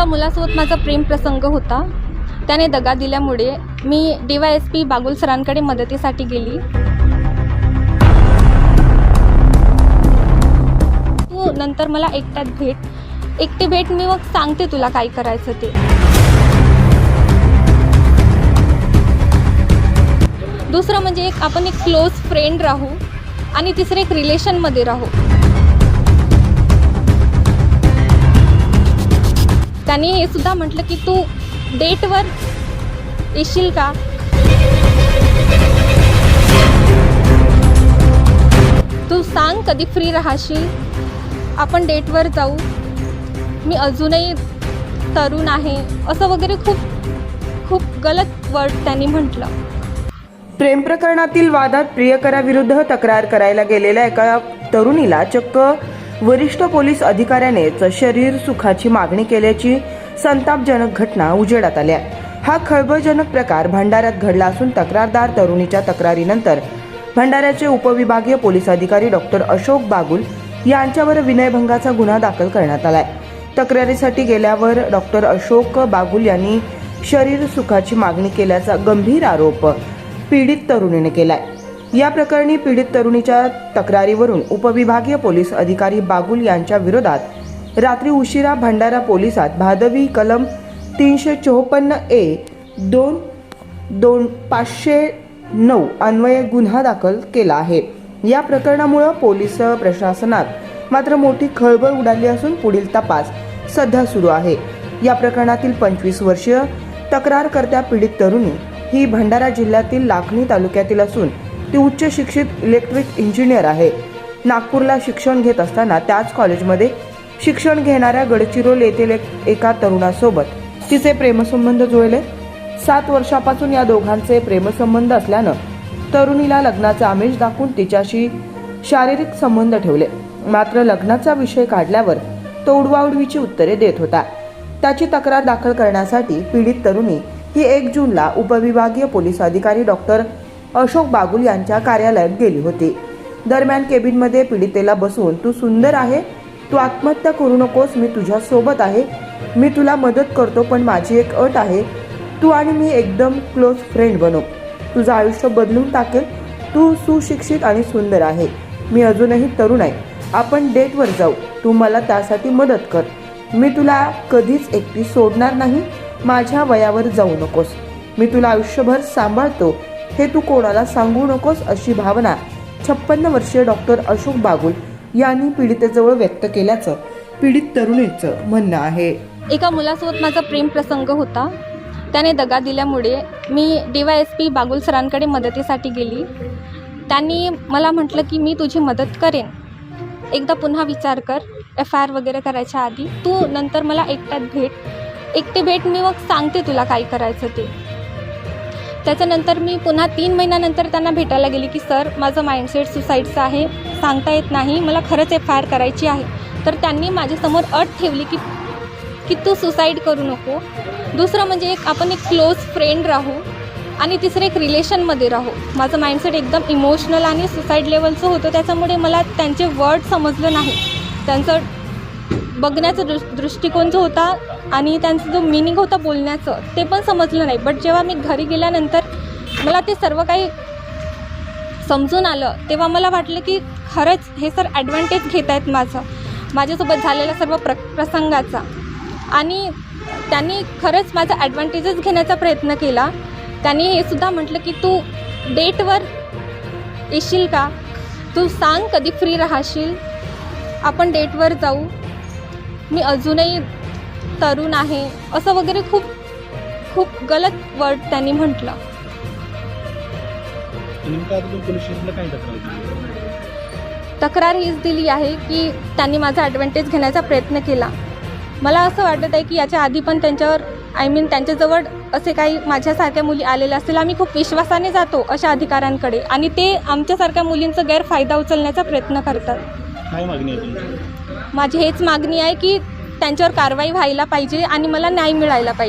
एका मुलासोबत माझा प्रेम प्रसंग होता. त्याने दगा दिल्यामुळे मी DYSP बागुल सरांकडे मदतीसाठी गेली. तू नंतर मला एकटी भेट, मी मग सांगते तुला काय करायचं ते. दुसरं म्हणजे आपण एक क्लोज फ्रेंड राहू आणि तिसरं एक रिलेशनमध्ये राहू. त्यांनी हे सुद्धा म्हटलं की तू डेटवर येशील का. तू सांग कधी फ्री राहशील, आपण डेटवर जाऊ, मी अजूनही तरुण आहे, असं वगैरे खूप गलत वर्ड त्यांनी म्हटलं. प्रेम प्रकरणातील वादात प्रियकराविरुद्ध तक्रार करायला गेलेल्या एका तरुणीला चक्क वरिष्ठ पोलीस अधिकाऱ्यानेच शरीर सुखाची मागणी केल्याची संतापजनक घटना उजेडात आली आहे. हा खळबळजनक प्रकार भंडाऱ्यात घडला असून तक्रारदार तरुणीच्या तक्रारीनंतर भंडाऱ्याचे उपविभागीय पोलीस अधिकारी डॉक्टर अशोक बागुल यांच्यावर विनयभंगाचा गुन्हा दाखल करण्यात आलाय. तक्रारीसाठी गेल्यावर डॉक्टर अशोक बागुल यांनी शरीर सुखाची मागणी केल्याचा गंभीर आरोप पीडित तरुणीने केलाय. या प्रकरणी पीडित तरुणीच्या तक्रारीवरून उपविभागीय पोलीस अधिकारी बागुल यांच्या विरोधात रात्री उशिरा भंडारा पोलिसात भादवी कलम 354(2)(509) अन्वये गुन्हा दाखल केला आहे. या प्रकरणामुळे पोलीस प्रशासनात मात्र मोठी खळबळ उडाली असून पुढील तपास सध्या सुरू आहे. या प्रकरणातील 25 वर्षीय तक्रारकर्त्या पीडित तरुणी ही भंडारा जिल्ह्यातील लाखनी तालुक्यातील असून ती उच्च शिक्षित इलेक्ट्रिक इंजिनियर आहे. नागपूरला शिक्षण घेत असताना त्याच कॉलेजमध्ये शिक्षण घेणाऱ्या गडचिरोली येथील एका तरुणासोबत तिचे प्रेमसंबंध जुळले. 7 वर्षापासून या दोघांचे प्रेमसंबंध असल्यानं तरुणीला लग्नाचे आमिष दाखवून तिच्याशी शारीरिक संबंध ठेवले. मात्र लग्नाचा विषय काढल्यावर तो उडवाउडवीची उत्तरे देत होता. त्याची तक्रार दाखल करण्यासाठी पीडित तरुणी ही 1 जूनला उपविभागीय पोलीस अधिकारी डॉक्टर अशोक बागुल यांच्या कार्यालयात गेली होती. दरम्यान केबिनमध्ये पीडितेला बसवून तू सुंदर आहे, तू आत्महत्या करू नकोस, मी तुझ्या सोबत आहे, मी तुला मदत करतो, पण माझी एक अट आहे, तू आणि मी एकदम क्लोज फ्रेंड बनू, तुझं आयुष्य बदलून टाकेल, तू सुशिक्षित आणि सुंदर आहे, मी अजूनही तरुण आहे, आपण डेटवर जाऊ, तू मला त्यासाठी मदत कर, मी तुला कधीच एकटी सोडणार नाही, माझ्या वयावर जाऊ नकोस, मी तुला आयुष्यभर सांभाळतो, हे तू कोणाला सांगू नकोस, अशी भावना 56 वर्षीय डॉक्टर अशोक बागुल यांनी पीडितेजवळ व्यक्त केल्याचं पीडित तरुणीचं म्हणणं आहे. एका मुलासोबत माझा प्रेम प्रसंग होता. त्याने दगा दिल्यामुळे मी DYSP बागुल सरांकडे मदतीसाठी गेली. त्यांनी मला म्हटलं की मी तुझी मदत करेन, एकदा पुन्हा विचार कर, FIR वगैरे करायच्या आधी तू नंतर मला एकटी भेट, मी मग सांगते तुला काय करायचं ते. त्याच्यानंतर मी पुन्हा 3 महिन्यानंतर त्यांना भेटायला गेली की सर माझं माइंडसेट सुसाईडचं आहे, सांगता येत नाही, मला खरंच FIR करायची आहे. तर त्यांनी माझ्यासमोर अट ठेवली की तू सुसाईड करू नको. दुसरं म्हणजे आपण एक क्लोज फ्रेंड राहू आणि तिसरं एक रिलेशनमध्ये राहू. माझं माइंडसेट एकदम इमोशनल आणि सुसाईड लेवलचं होतं, त्याच्यामुळे मला त्यांचे वर्ड समजलं नाही. त्यांचं बघण्याचा दृष्टिकोन जो होता आणि त्यांचा जो मिनिंग होता बोलण्याचं ते पण समजलं नाही. बट जेव्हा मी घरी गेल्यानंतर मला ते सर्व काही समजून आलं, तेव्हा मला वाटलं की खरंच हे सर ॲडव्हान्टेज घेत आहेत माझ्यासोबत झालेल्या सर्व प्रसंगाचा. आणि त्यांनी खरंच माझा ॲडव्हान्टेजच घेण्याचा प्रयत्न केला. त्यांनी हे सुद्धा म्हटलं की तू डेटवर येशील का, तू सांग कधी फ्री राहशील, आपण डेटवर जाऊ, मी अजूनही तरुण आहे, असं वगैरे खूप गलत वर्ड त्यांनी म्हटलं. तक्रार हीच दिली आहे की त्यांनी माझा ॲडव्हान्टेज घेण्याचा प्रयत्न केला. मला असं वाटत आहे की याच्या आधी पण त्यांच्यावर त्यांच्याजवळ असे काही माझ्यासारख्या मुली आलेल्या असतील. आम्ही खूप विश्वासाने जातो अशा अधिकाऱ्यांकडे आणि ते आमच्यासारख्या मुलींचा गैरफायदा उचलण्याचा प्रयत्न करतात. काय मागणी आहे तुमची? माझी हेच मागणी आहे की त्यांच्यावर कारवाई व्हायला पाहिजे आणि मला न्याय मिळायला पाहिजे.